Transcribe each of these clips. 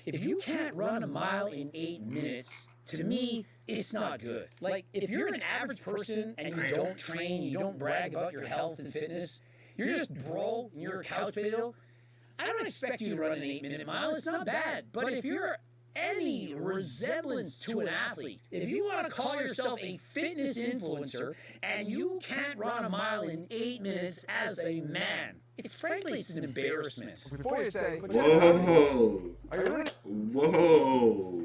if you can't run a mile in 8 minutes, to me, it's not good. Like, if you're an average person and you don't train, you don't brag about your health and fitness, you're just bro, and you're a couch potato, I don't expect you to run an 8 minute mile. It's not bad. But if you're any resemblance to an athlete, if you want to call yourself a fitness influencer and you can't run a mile in 8 minutes as a man, it's an embarrassment. Before you say, Whoa. are you ready? Whoa.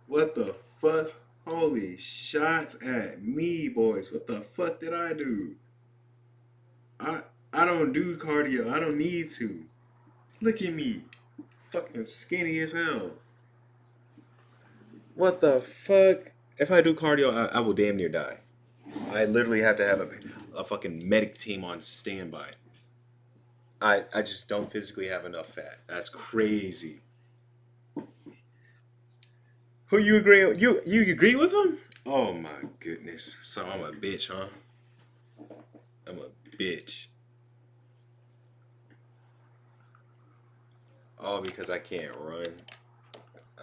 What the fuck? Holy shots at me, boys. What the fuck did I do? I don't do cardio. I don't need to. Look at me. Fucking skinny as hell. What the fuck? If I do cardio, I will damn near die. I literally have to have a fucking medic team on standby. I just don't physically have enough fat. That's crazy. Who you agree with? You agree with him? Oh my goodness. So I'm a bitch, huh? I'm a bitch. All because I can't run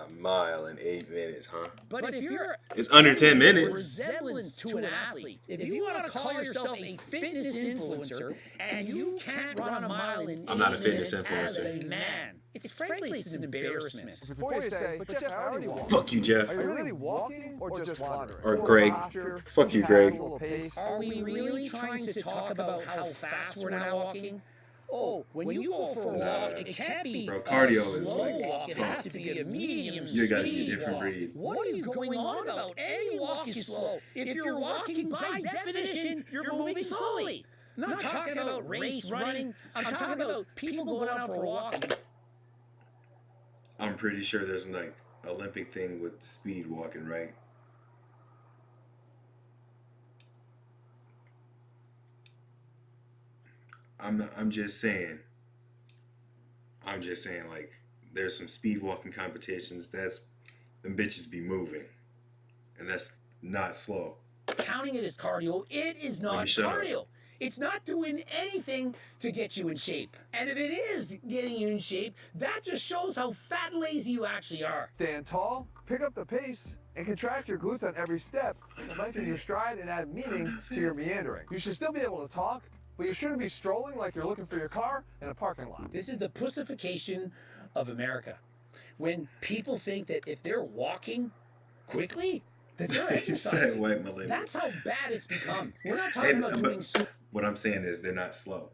a mile in 8 minutes, huh? But if you're It's under 10 minutes. resemblance to an athlete, if you want to call yourself a fitness influencer and you can't run a mile in I'm not a 8 fitness minutes as influencer. a man, it's an embarrassment. Before you say, but Jeff, I already walk. Fuck you, Jeff. Are you really walking or just wandering? Or Full Greg. posture, Fuck you, have Greg. a little pace. Are we really trying to talk about how fast we're now walking? Oh, when you go for a walk, it can't be Bro, cardio a is slow like walk. It has to be a medium You gotta be a speed different walk. breed. What are you going on about? Any walk is slow. If you're walking, by definition, you're moving slowly. I'm not talking about race running. I'm talking about people going out for a walk. I'm pretty sure there's like Olympic thing with speed walking, right? I'm just saying. I'm just saying, like, there's some speed walking competitions. That's them bitches be moving, and that's not slow. Counting it as cardio, it is Let me not shut up. cardio. It's not doing anything to get you in shape. And if it is getting you in shape, that just shows how fat and lazy you actually are. Stand tall, pick up the pace, and contract your glutes on every step, and lengthen your stride and add meaning to your meandering. You should still be able to talk, but you shouldn't be strolling like you're looking for your car in a parking lot. This is the pussification of America. When people think that if they're walking quickly, that they're He said exercising. white millennial. That's how bad it's become. We're not talking about doing What I'm saying is they're not slow.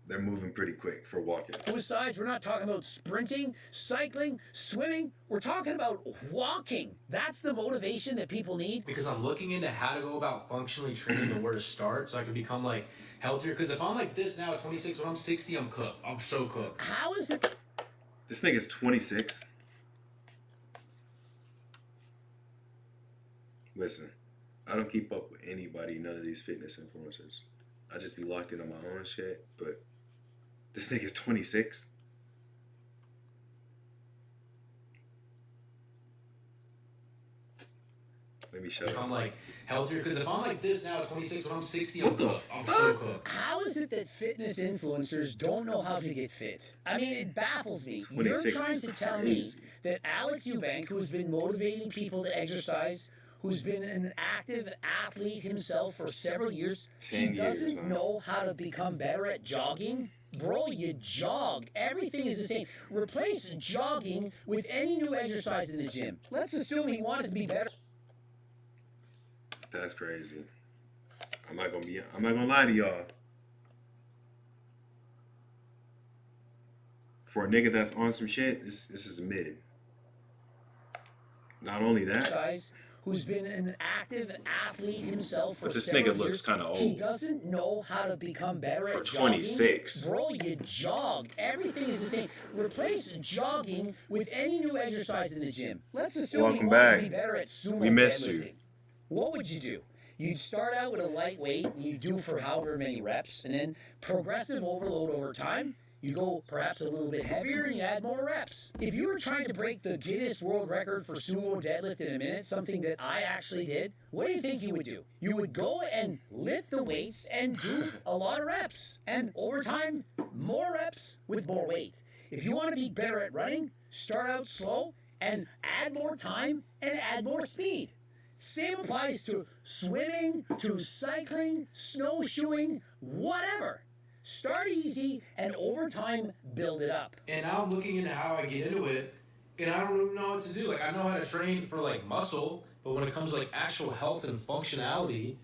They're moving pretty quick for walking. suicides. We're not talking about sprinting, cycling, swimming. We're talking about walking. That's the motivation that people need. Because I'm looking into how to go about functionally training and where to start so I can become like healthier. Because if I'm like this now at 26, when I'm 60, I'm cooked. I'm so cooked. How is it? This nigga's 26. Listen, I don't keep up with anybody, none of these fitness influencers. I just be locked in on my own shit, but this nigga's 26. Let me shut If I'm up. like healthier. Because if I'm like this now at 26, when I'm 60, I'm What the cooked. I'm so cooked. How is it that fitness influencers don't know how to get fit? I mean, it baffles me. You're 26 trying is to tell me crazy. that Alex Eubank, who's been motivating people to exercise, who's been an active athlete himself for several years, 10 he doesn't years, huh? know how to become better at jogging? Bro, you jog. Everything is the same. Replace jogging with any new exercise in the gym. Let's assume he wanted to be better. That's crazy. I'm not gonna lie to y'all. For a nigga that's on some shit, this is a mid. Not only that, Exercise, who's been an active athlete himself for but this several nigga looks years, kinda he old. doesn't know how to become better For at jogging. 26. Bro, you jog. Everything is the same. Replace jogging with any new exercise in the gym. Let's assume Welcome you want back. to be better at sumo We missed you. deadlifting. What would you do? You'd start out with a light weight, and you do for however many reps, and then progressive overload over time. You go perhaps a little bit heavier and you add more reps. If you were trying to break the Guinness World Record for sumo deadlift in a minute, something that I actually did, what do you think you would do? You would go and lift the weights and do a lot of reps. And over time, more reps with more weight. If you want to be better at running, start out slow and add more time and add more speed. Same applies to swimming, to cycling, snowshoeing, whatever. Start easy and over time build it up. And now I'm looking into how I get into it, and I don't even know what to do. Like, I know how to train for like muscle, but when it comes to like actual health and functionality,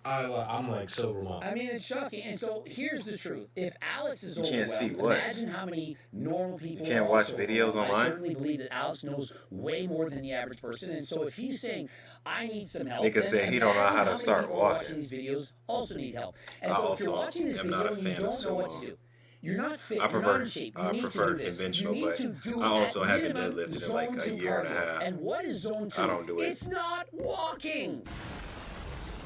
I'm like so remote. I mean, it's shocking. And so here's the truth. If Alex is You can't see overwhelmed, what? imagine how many normal people You can't are watch also videos overwhelmed. I online? certainly believe that Alex knows way more than the average person. And so if he's saying, I need some help, Nigga then say he don't know imagine how to many start people walking. watching these videos also need help. And I so if you're also watching this am video not a and you fan of don't know what sumo. to do, you're not fit, I you're not prefer in shape, you I need prefer to do this. conventional, You need but to do I also at haven't minimum deadlifted in like zone a 2 year and a cardio. half. And what is zone 2? I don't do it. It's not walking.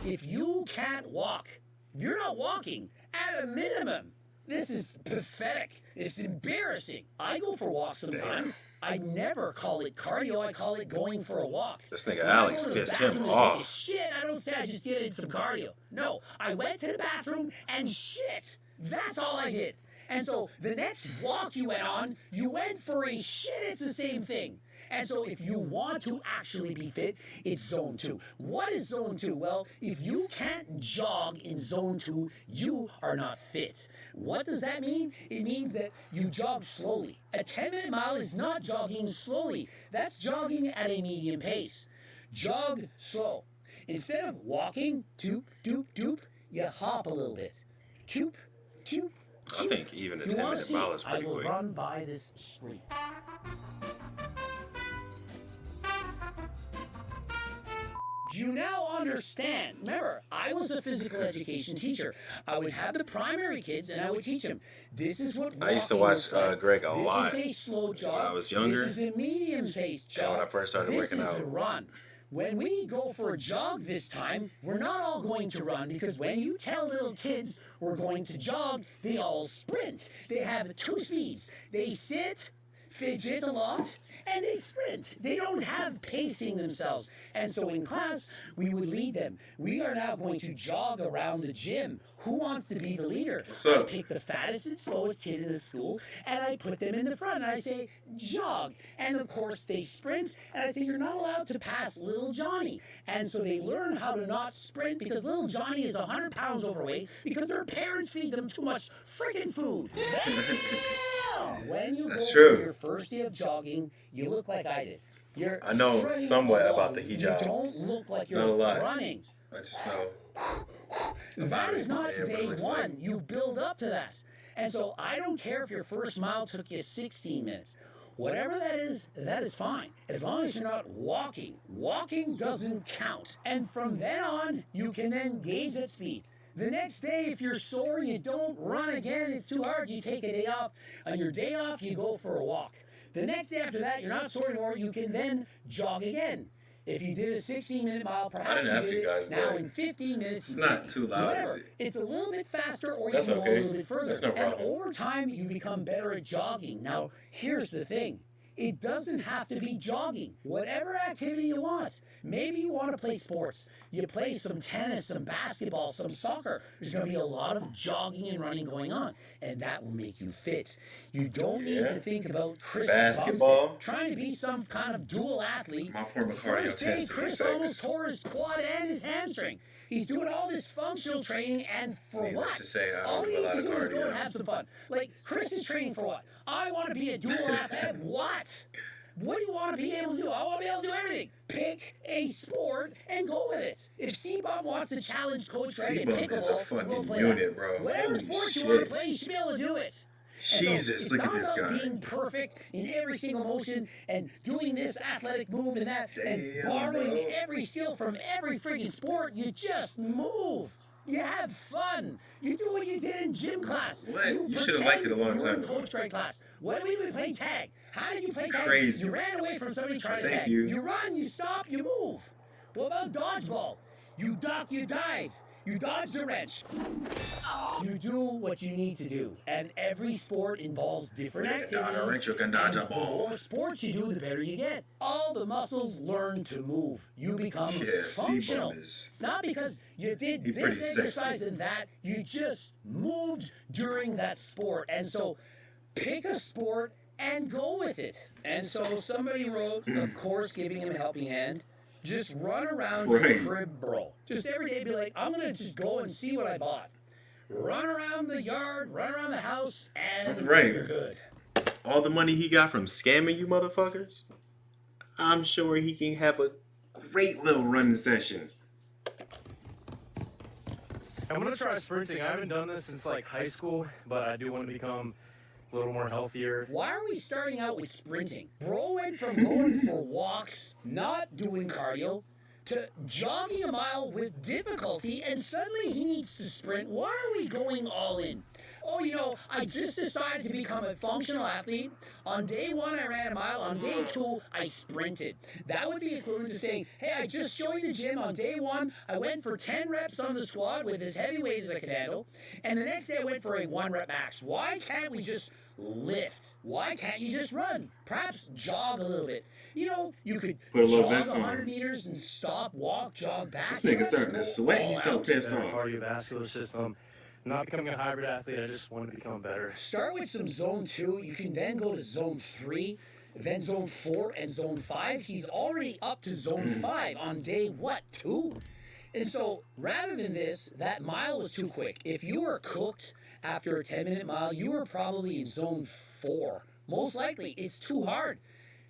If you can't walk, if you're not walking, at a minimum, this is pathetic. It's embarrassing. I go for walks sometimes. I never call it cardio. I call it going for a walk. This nigga When I Alex go to the pissed him bathroom to take a off. shit, I don't say I just get in some cardio. No, I went to the bathroom and shit. That's all I did. And so the next walk you went on, you went for a shit. It's the same thing. And so if you want to actually be fit, it's zone 2. What is zone 2? Well, if you can't jog in zone 2, you are not fit. What does that mean? It means that you jog slowly. A 10-minute mile is not jogging slowly. That's jogging at a medium pace. Jog slow. Instead of walking, doop, doop, doop, you hop a little bit. Doop, doop, I doop. think even a You wanna 10-minute see mile it? is pretty I will quick. run by this street. Do you now understand? Remember, I was a physical education teacher. I would have the primary kids and I would teach them. This is what I used to walking watch looks like. Greg a lot This is a slow jog. when I was younger. This is a medium-paced jog. And when I first started this working is out. a run. When we go for a jog this time, we're not all going to run because when you tell little kids we're going to jog, they all sprint. They have 2 speeds. They sit, fidget a lot, and they sprint. They don't have pacing themselves. And so in class, we would lead them. We are now going to jog around the gym. Who wants to be the leader? What's I up? pick the fattest and slowest kid in the school, and I put them in the front, and I say, jog. And of course, they sprint, and I say, you're not allowed to pass little Johnny. And so they learn how to not sprint because little Johnny is 100 pounds overweight because their parents feed them too much freaking food. When you That's go true. for your first day of jogging, you look like I did. You're I know strutting somewhat along. about the hijab. You don't look like Not a you're lot. running. I just know. That is not Yeah, but it day looks one. like- You build up to that. And so I don't care if your first mile took you 16 minutes. Whatever that is fine. As long as you're not walking. Walking doesn't count. And from then on, you can then gauge that speed. The next day, if you're sore, you don't run again. It's too hard. You take a day off. On your day off, you go for a walk. The next day after that, you're not sore anymore. You can then jog again. If you did a 16-minute mile, perhaps didn't ask you you did guys, it now but in 15 minutes. it's not too loud, is Whatever. it? It's a little bit faster, or you That's can go okay. a little bit further. That's no And problem. over time, you become better at jogging. Now, here's the thing. It doesn't have to be jogging. Whatever activity you want. Maybe you want to play sports. You play some tennis, some basketball, some soccer. There's going to be a lot of jogging and running going on, and that will make you fit. You don't need Yeah. to think about Chris Basketball. Bumstead trying to be some kind of dual athlete. My form of cardio First day, tends to be Chris sex. almost tore his quad and his hamstring. He's doing all this functional training, and for Needless what? to say, I don't all do he a needs lot to of do is go cardio. and have some fun. Like, Chris is training for what? I want to be a dual athlete. What? What do you want to be able to do? I want to be able to do everything. Pick a sport and go with it. If C-Bum wants to challenge Coach Greg in C-Bum pickleball, is a fucking we'll play unit, that. bro. Whatever Holy sport you want to shit. play, you should be able to do it. And so Jesus, it's look at not this about guy. being perfect in every single motion and doing this athletic move and that and Damn, borrowing bro. every skill from every freaking sport. You just move. You have fun. You do what you did in gym class. What? You should have liked it a long pretend you were time in ago. Coach Greg class. What did we do? We played tag. How did you play tag? Crazy. You ran away from somebody trying to Thank tag. you. You run, you stop, you move. What about dodgeball? You duck, you dive. You dodge the wrench. You do what you need to do. And every sport involves different You can dodge a activities. wrench, you can dodge a And the ball. more sports you do, the better you get. All the muscles learn to move. You become Yeah, functional. C-Bum is- It's not because you did He pretty this sexy. exercise and that. You just moved during that sport. And so pick a sport and go with it. And so somebody wrote, of course, giving him a helping hand. Just run around your Right. crib, bro. Just every day be like, I'm going to just go and see what I bought. Run around the yard, run around the house, and Right. you're good. All the money he got from scamming you motherfuckers, I'm sure he can have a great little running session. I'm gonna try sprinting. I haven't done this since like high school, but I do want to become a little more healthier. Why are we starting out with sprinting? Bro went from going for walks, not doing cardio, to jogging a mile with difficulty, and suddenly he needs to sprint. Why are we going all in? Oh, you know, I just decided to become a functional athlete. On day 1, I ran a mile. On day 2, I sprinted. That would be equivalent to saying, hey, I just joined the gym. On day 1, I went for 10 reps on the squat with as heavy weight as I could handle. And the next day, I went for a 1 rep max. Why can't we just lift? Why can't you just run? Perhaps jog a little bit. You know, you could Put a little jog vest on. 100 meters and stop, walk, jog back. This You nigga don't starting have to go sweat. all He's so out. pissed Better off. cardiovascular system. Not becoming a hybrid athlete. I just want to become better. Start with some zone 2. You can then go to zone 3, then zone 4, and zone 5. He's already up to zone 5 on day, what, 2? And so, rather than this, that mile was too quick. If you were cooked after a 10-minute mile, you were probably in zone 4. Most likely, it's too hard.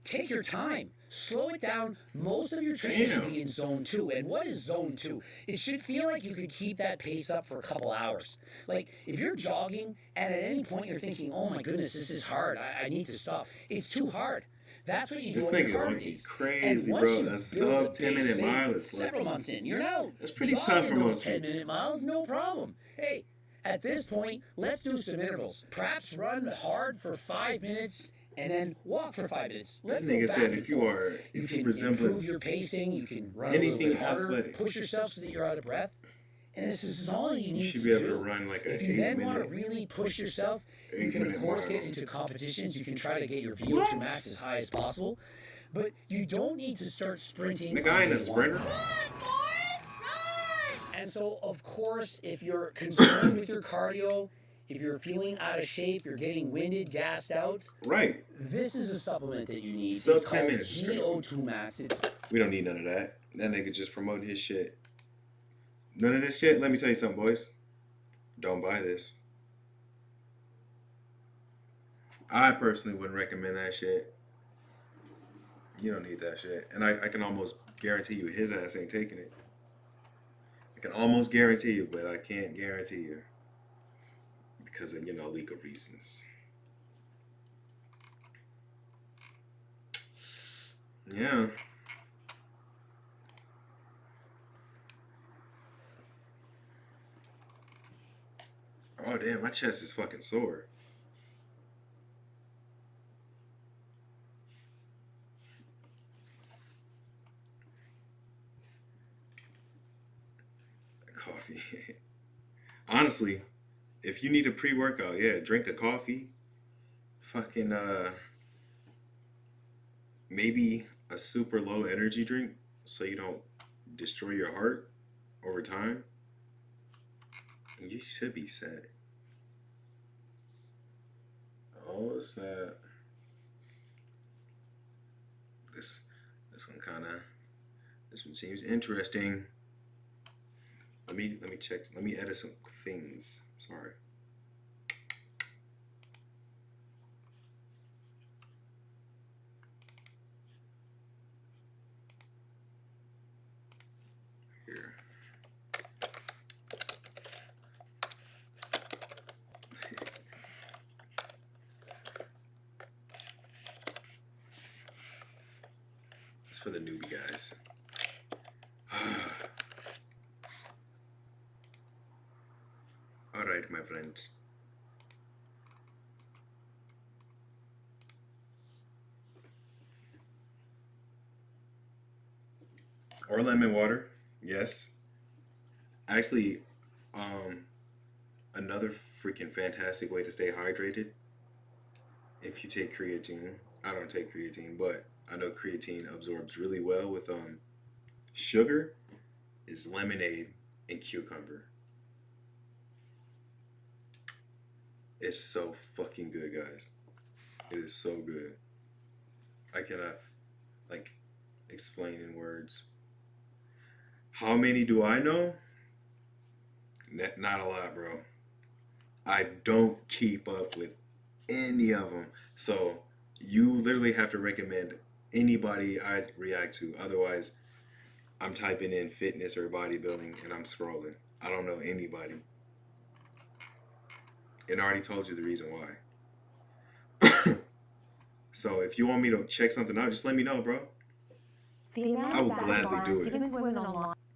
Take your time. Slow it down. Most of your training should be in zone 2. And what is zone 2? It should feel like you could keep that pace up for a couple hours. Like, if you're jogging and at any point you're thinking, oh my goodness, this is hard, I need to stop. It's too hard. That's what you do This on your nigga hard looking days. crazy, And bro. once you A build sub the 10-minute pace, say, mile is several like, months in, you're now that's pretty tough jogging for those most people. 10-minute miles, no problem. Hey, at this point, let's do some intervals. Perhaps run hard for 5 minutes and then walk for 5 minutes. This Let's go nigga back said and if you forth. are, You if you can improve resemblance your pacing. You can run a anything little bit harder. athletic, Push yourself so that you're out of breath. And this is all you you need should to be able do. to run like If a you then want to 8-minute. really push yourself, you can of 8-minute course mile. get into competitions. You can try to get your VO2 What? max as high as possible. But you don't need to start sprinting. Nigga, I ain't a sprinter. And so, of course, if you're concerned with your cardio, if you're feeling out of shape, you're getting winded, gassed out, Right. this is a supplement that you need. Sub It's 10 called minutes is crazy. VO2 Max. We don't need none of that. That nigga just promoting his shit. None of this shit. Let me tell you something, boys. Don't buy this. I personally wouldn't recommend that shit. You don't need that shit. And I can almost guarantee you his ass ain't taking it. I can almost guarantee you, but I can't guarantee you. Because of, legal reasons. Yeah. Oh, damn, my chest is fucking sore. Coffee. Honestly, if you need a pre-workout, yeah, drink a coffee. Fucking, maybe a super low energy drink so you don't destroy your heart over time. And you should be set. Oh, snap. This one seems interesting. Let me check. Let me edit some things. Sorry. Here. It's for the newbie guys. All right, my friend. Or lemon water, yes. Actually, another freaking fantastic way to stay hydrated. If you take creatine, I don't take creatine, but I know creatine absorbs really well with sugar. Is lemonade and cucumber. It's so fucking good, guys. It is so good. I cannot like explain in words. How many do I know? Not a lot, bro. I don't keep up with any of them. So you literally have to recommend anybody I'd react to. Otherwise, I'm typing in fitness or bodybuilding and I'm scrolling. I don't know anybody. And I already told you the reason why. So if you want me to check something out, just let me know, bro. I will gladly do it.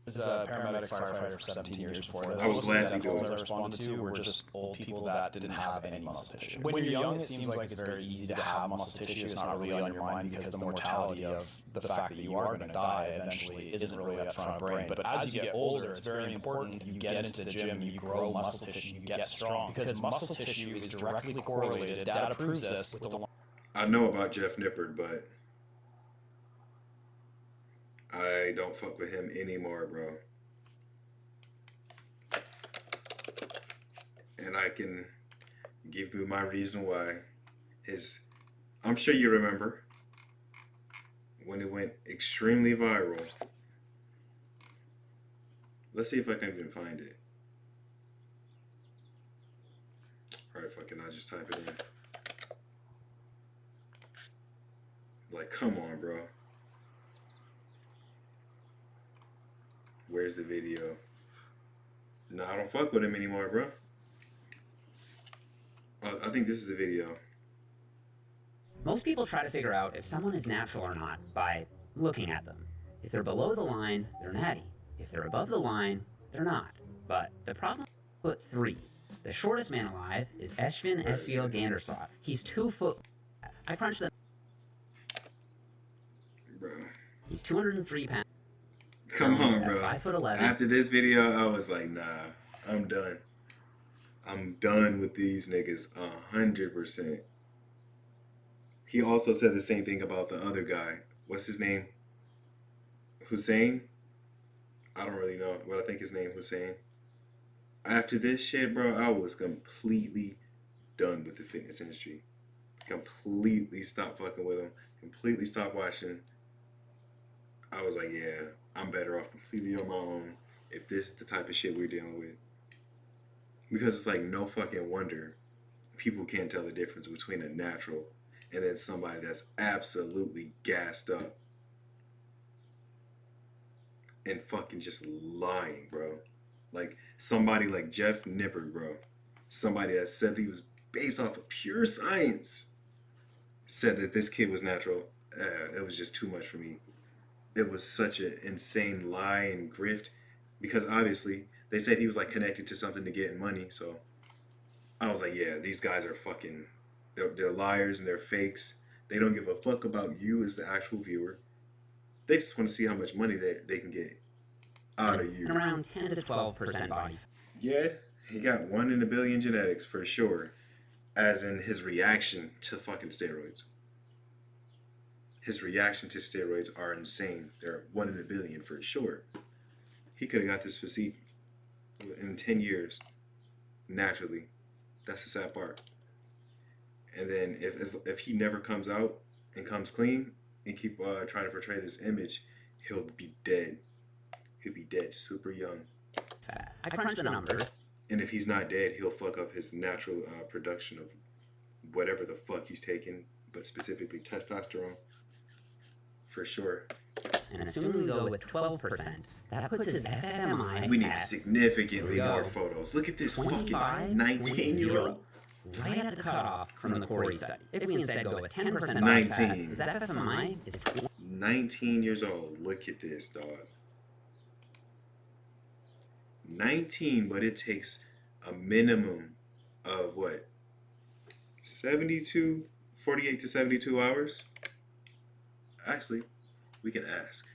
As a paramedic firefighter for 17 years before this, I will gladly death do calls it. I responded to were just old people that didn't have any muscle tissue. When you're young, it seems like it's very easy to have muscle tissue. It's not really on your mind because the mortality of the fact that you are going to die eventually isn't really up front of brain. But as you get older, it's very important you get into the gym, you grow muscle tissue, you get strong. Because muscle tissue is directly correlated, data proves this, with the I know about Jeff Nippard, but I don't fuck with him anymore, bro. And I can give you my reason why. I'm sure you remember when it went extremely viral. Let's see if I can even find it. Alright, fucking, I'll just type it in. Like, come on, bro. Where's the video? No, I don't fuck with him anymore, bro. I think this is the video. Most people try to figure out if someone is natural or not by looking at them. If they're below the line, they're natty. If they're above the line, they're not. But the problem is 4'3". The shortest man alive is Esfin Esiel Gandersot. He's 2 foot. I crunched them. Bro. He's 203 pounds. Come on, bro. 5'11". After this video, I was like, nah, I'm done. I'm done with these niggas 100%. He also said the same thing about the other guy. What's his name? Hussein? I don't really know, but I think his name Hussein. After this shit, bro, I was completely done with the fitness industry. Completely stopped fucking with them. Completely stopped watching. I was like, yeah, I'm better off completely on my own if this is the type of shit we're dealing with. Because it's like no fucking wonder people can't tell the difference between a natural and then somebody that's absolutely gassed up and fucking just lying, bro. Like somebody like Jeff Nippard, bro. Somebody that said he was based off of pure science said that this kid was natural. It was just too much for me. It was such an insane lie and grift because obviously they said he was like connected to something to get money. So I was like, yeah, these guys are fucking, they're liars and they're fakes. They don't give a fuck about you as the actual viewer. They just want to see how much money they can get out of you. And around 10 to 12% body. Yeah, he got 1 in a billion genetics for sure. As in his reaction to fucking steroids. His reaction to steroids are insane. They're 1 in a billion for sure. He could have got this physique in 10 years naturally. That's the sad part. And then if he never comes out and comes clean and keep trying to portray this image, he'll be dead. He'll be dead super young. I crunched the numbers. And if he's not dead, he'll fuck up his natural production of whatever the fuck he's taking, but specifically testosterone. For sure. And assuming we go with 12%, that puts his FMI. We need significantly more photos. Look at this fucking 19-year-old. Right at the cutoff from the Corey study. If we instead go with 10% body 19. fat, his FMI is 19 years old. Look at this, dog. 19, but it takes a minimum of what? 48 to 72 hours? Actually, we can ask.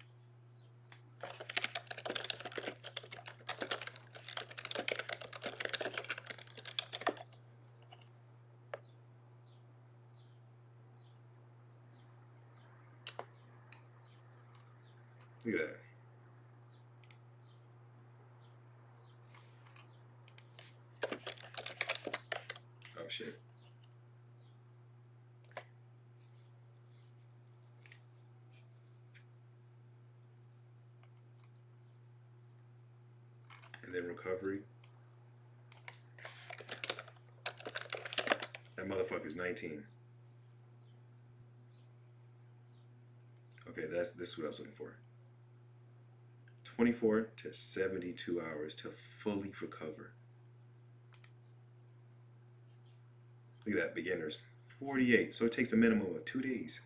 Look at that. Oh shit. then recovery. That motherfucker's 19. Okay, this is what I was looking for. 24 to 72 hours to fully recover. Look at that, beginners. 48. So it takes a minimum of 2 days.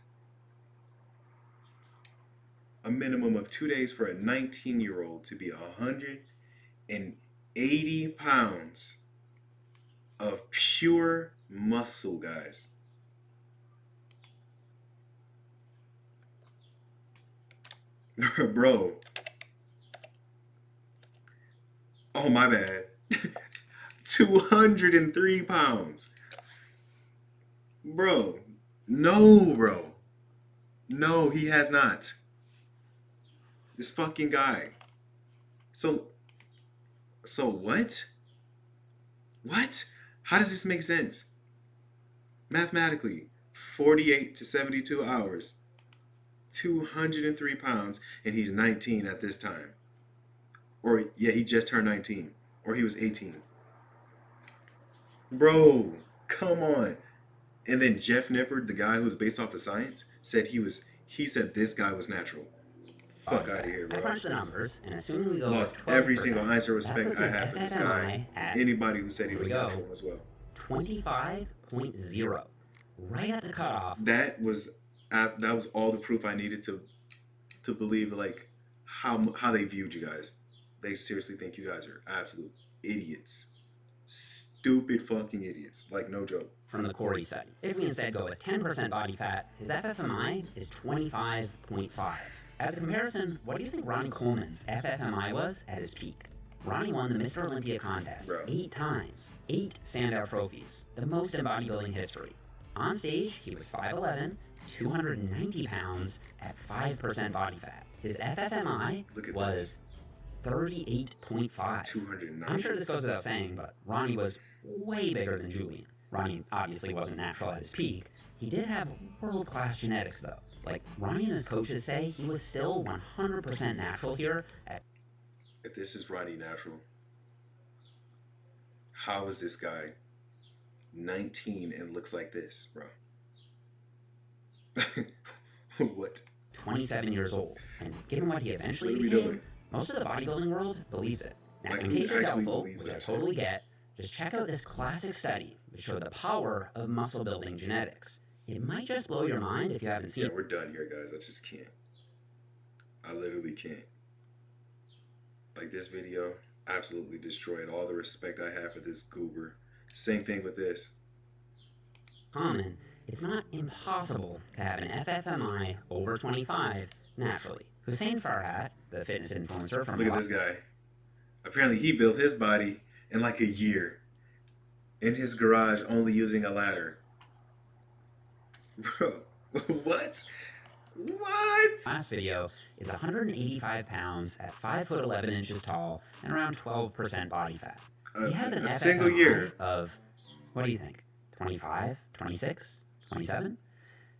A minimum of 2 days for a 19-year-old to be 180 pounds of pure muscle, guys. Bro. Oh, my bad. 203 pounds. Bro. No, bro. No, he has not. This fucking guy. So what? What? How does this make sense? Mathematically, 48 to 72 hours, 203 pounds, and he's 19 at this time. Or, yeah, he just turned 19. Or he was 18. Bro, come on. And then Jeff Nippard, the guy who's based off of science, said he said this guy was natural. Fuck out of here, bro. I crunched the numbers, and assuming we go Lost with 12%, every single ounce of respect puts I his have for this FFMI guy. at, Anybody who said he was here we go, natural as well. 25.0, right at the cutoff. That was all the proof I needed to believe like how they viewed you guys. They seriously think you guys are absolute idiots. Stupid fucking idiots. Like, no joke. From the Corey study. If we instead go with 10% body fat, his FFMI is 25.5. As a comparison, what do you think Ronnie Coleman's FFMI was at his peak? Ronnie won the Mr. Olympia contest 8 times, 8 standout trophies, the most in bodybuilding history. On stage, he was 5'11", 290 pounds at 5% body fat. His FFMI was 38.5. 290. I'm sure this goes without saying, but Ronnie was way bigger than Julian. Ronnie obviously wasn't natural at his peak. He did have world-class genetics, though. Like, Ronnie and his coaches say he was still 100% natural here at... If this is Ronnie natural, how is this guy 19 and looks like this, bro? What? 27 years old. And given what he eventually became, most of the bodybuilding world believes it. Now, in case you're doubtful, which I totally get, just check out this classic study which showed the power of muscle building genetics. It might just blow your mind if you haven't seen it. Yeah, we're done here, guys. I just can't. I literally can't. Like, this video absolutely destroyed all the respect I have for this goober. Same thing with this. Common, it's not impossible to have an FFMI over 25 naturally. Hussein Farhat, the fitness influencer from... Look at this guy. Apparently he built his body in like a year. In his garage, only using a ladder. Bro, what? What? Last video is 185 pounds at 5'11" inches tall and around 12% body fat. He has an FFMI single year of, what do you think, 25, 26, 27?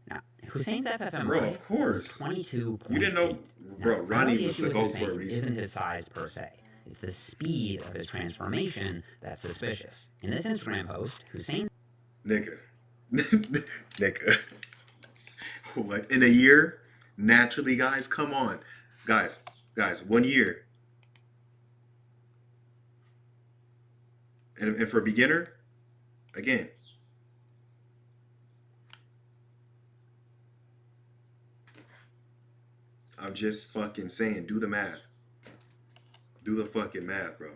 Now, Hussein's FFMI bro, of course. is 22.8. You didn't know, bro, now, Ronnie was the GOAT for a Hussein reason. isn't his size per se. It's the speed of his transformation that's suspicious. In this Instagram post, Hussein... Nigga. Nigga. What? In a year? Naturally, guys? Come on. Guys, 1 year. And for a beginner, again. I'm just fucking saying, do the math. Do the fucking math, bro.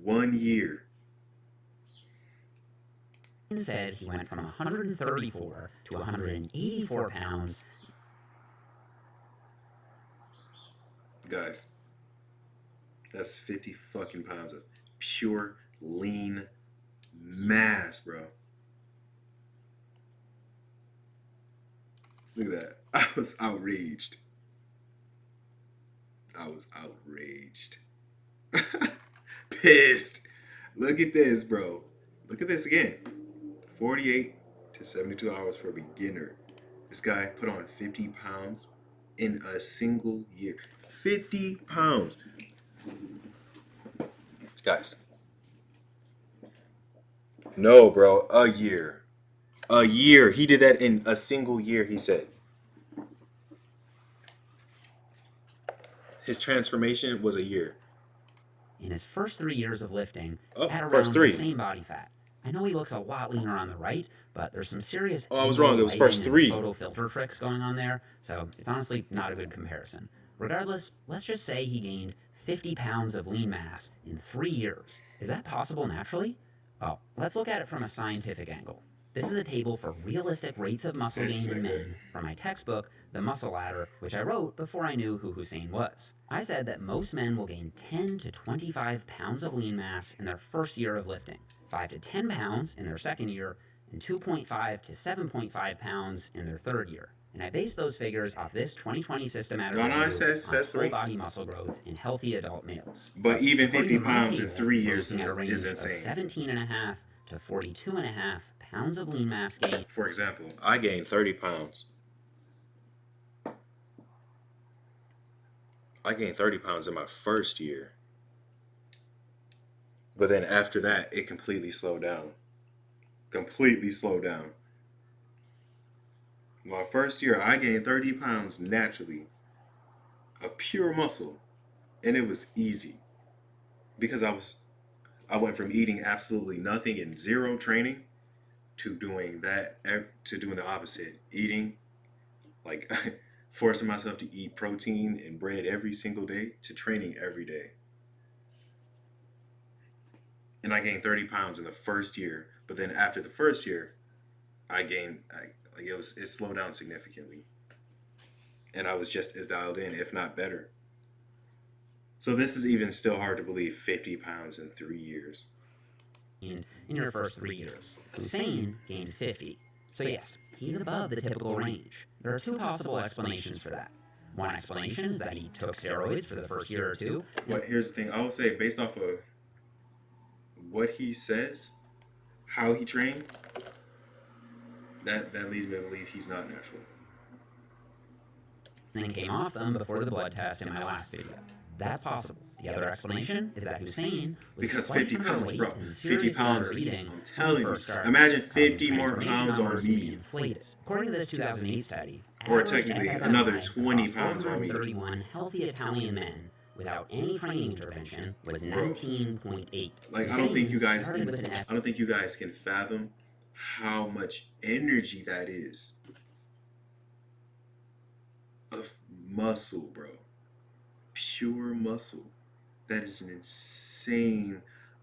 1 year. said he went from 134 to 184 pounds. Guys, that's 50 fucking pounds of pure lean mass, bro. Look at that. I was outraged. Pissed. Look at this, bro. Look at this again. 48 to 72 hours for a beginner. This guy put on 50 pounds in a single year. 50 pounds. Guys. No, bro. A year. A year. He did that in a single year, he said. His transformation was a year. In his first 3 years of lifting, Oh, at first around three. the same body fat. I know he looks a lot leaner on the right, but there's some serious Oh, I was wrong. It was first lighting 3. and photo filter tricks going on there, so it's honestly not a good comparison. Regardless, let's just say he gained 50 pounds of lean mass in 3 years. Is that possible naturally? Well, let's look at it from a scientific angle. This is a table for realistic rates of muscle gain in men from my textbook, The Muscle Ladder, which I wrote before I knew who Hussein was. I said that most men will gain 10 to 25 pounds of lean mass in their first year of lifting, 5 to 10 pounds in their second year, and 2.5 to 7.5 pounds in their third year. And I based those figures off this 2020 systematic review it says on 3. full body muscle growth in healthy adult males. But So, even according 50 to my pounds in table, 3 we're years looking at a range is of insane. 17.5 to 42.5 pounds of lean mass gain. For example, I gained 30 pounds. I gained 30 pounds in my first year. But then after that, it completely slowed down. Completely slowed down. My first year, I gained 30 pounds naturally of pure muscle. And it was easy. Because I went from eating absolutely nothing and zero training to doing the opposite. Eating, like forcing myself to eat protein and bread every single day to training every day. And I gained 30 pounds in the first year. But then after the first year, it slowed down significantly. And I was just as dialed in, if not better. So this is even still hard to believe, 50 pounds in 3 years. In your first 3 years. Hussein gained 50. So yes, he's above the typical range. There are two possible explanations for that. One explanation is that he took steroids for the first year or two. But here's the thing, I will say, based off of what he says, how he trained, that leads me to believe he's not natural. And then came off them before the blood test in my last video. That's possible. The other explanation is that Hussein was Because quite 50 pounds, underweight bro. and 50 seriously pounds overeating I'm when he telling you. first started, Imagine causing 50 more transformation pounds on numbers to be me. inflated. According to this 2008 study, Or average technically FFMI another 20 across pounds on me. 431 healthy Italian men without any training intervention was 19.8. Like, I don't think you guys started with an I don't think you guys can fathom how much energy that is of muscle, bro. Pure muscle. That is an insane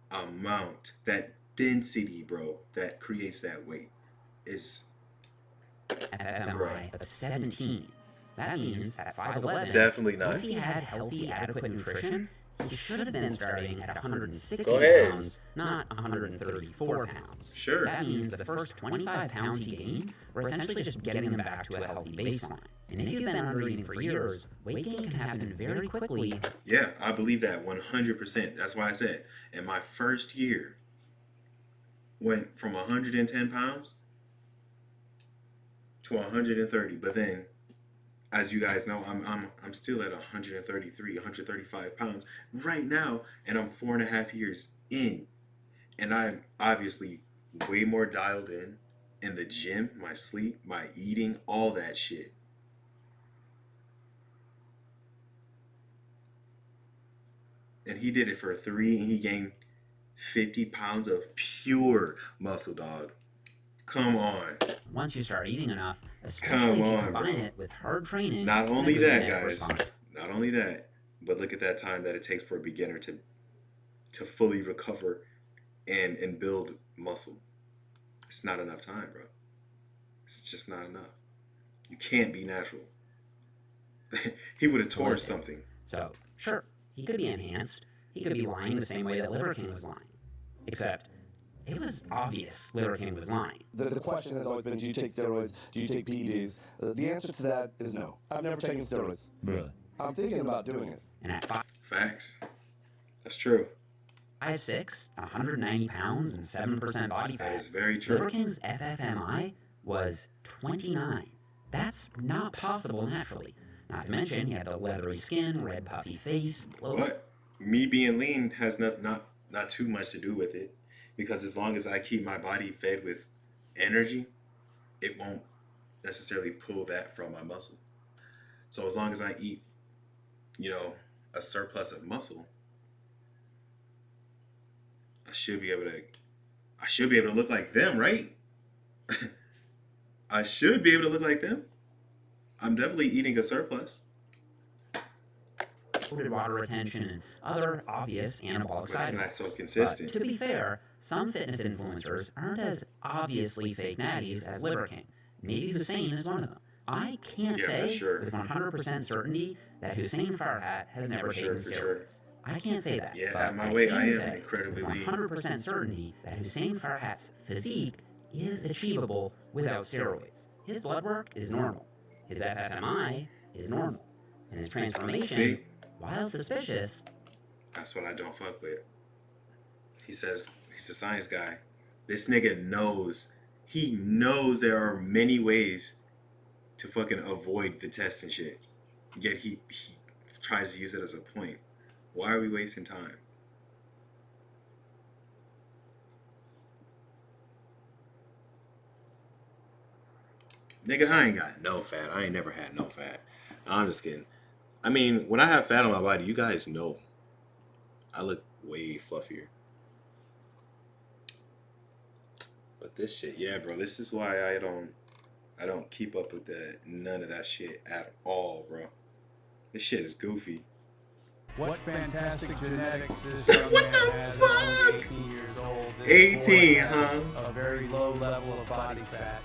amount. That density, bro, that creates that weight is FMI of 17. That means at 5'11", definitely not. if he had healthy, adequate nutrition, he should have been starting at 160 Go ahead. pounds, not 134 pounds. Sure. That means the first 25 pounds he gained were essentially just getting him back to a healthy baseline. And if you've been under eating for years, weight gain can happen very quickly. Yeah, I believe that 100%. That's why I said in my first year, went from 110 pounds to 130. But then, as you guys know, I'm still at 133, 135 pounds right now, and I'm 4.5 years in, and I'm obviously way more dialed in the gym, my sleep, my eating, all that shit. And he did it for 3, and he gained 50 pounds of pure muscle, dog. Come on. Once you start eating enough, especially if you combine it with hard training. Not only that, guys. Not only that, but look at that time that it takes for a beginner to fully recover and build muscle. It's not enough time, bro. It's just not enough. You can't be natural. He would have tore something. So, sure, he could be enhanced. He could be lying the same way that Liver King was lying. Except, it was obvious Liver King was lying. The question has always been, do you take steroids? Do you take PEDs? The answer to that is no. I've never taken steroids. Really? I'm thinking about doing it. And at 5'6", Facts. That's true. 190 pounds, and 7% body fat. That is very Liver true. King's FFMI was 29. That's not possible naturally. Not to mention, he had the leathery skin, red puffy face, bloat. What? Me being lean has not not too much to do with it, because as long as I keep my body fed with energy, it won't necessarily pull that from my muscle. So as long as I eat, you know, a surplus of muscle, I should be able to I should be able to look like them, right? I should be able to look like them. I'm definitely eating a surplus. Water retention and other obvious anabolic But side it's not effects. so consistent. But to be fair, some fitness influencers aren't as obviously fake natties as Liver King. Maybe Hussein is one of them. I can't Yeah, for say sure. with 100% certainty that Hussein Farhat has never taken steroids. I can't say that. Yeah, but at my weight, can I am say incredibly with lean. 100% certainty that Hussein Farhat's physique is achievable without steroids. His blood work is normal. His FFMI is normal. And his transformation, See? while suspicious, That's what I don't fuck with. He says he's a science guy. This nigga knows. He knows there are many ways to fucking avoid the test and shit. Yet he tries to use it as a point. Why are we wasting time? Nigga, I ain't got no fat. I ain't never had no fat. I'm just kidding. I mean, when I have fat on my body, you guys know I look way fluffier. But this shit, yeah, bro. This is why I don't keep up with none of that shit at all, bro. This shit is goofy. What fantastic genetics this young man has at only 18 years old. This 18, boy has huh? A very low level of body fat.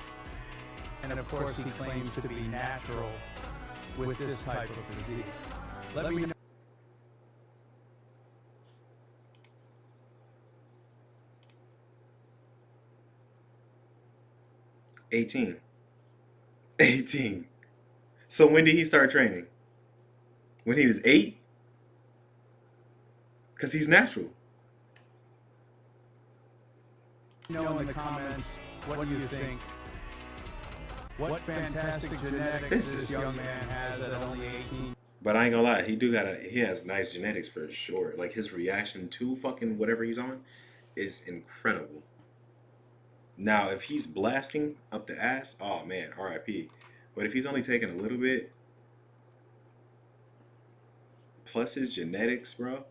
And of course he claims to be natural with this type of physique. Let me know. 18. 18. So when did he start training? When he was 8? Because he's natural. Know in the comments what you think. What fantastic genetics this young man has at only 18. But I ain't gonna lie, he has nice genetics for sure. Like his reaction to fucking whatever he's on is incredible. Now, if he's blasting up the ass, oh man, RIP. But if he's only taking a little bit, plus his genetics, bro,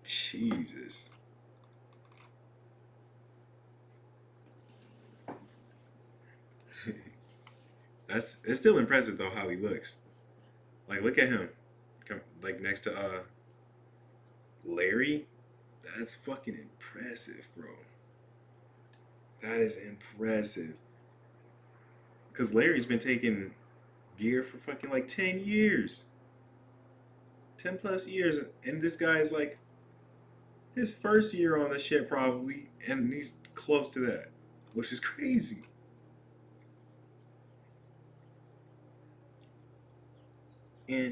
Jesus. It's still impressive though how he looks. Like look at him, like next to Larry. That's fucking impressive, bro. That is impressive. Because Larry's been taking gear for fucking like 10 years. 10 plus years. And this guy is like his first year on the shit probably. And he's close to that. Which is crazy. Damn,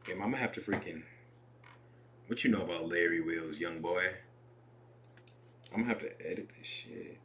I'm gonna have to freaking. What you know about Larry Wills, young boy? I'm gonna have to edit this shit.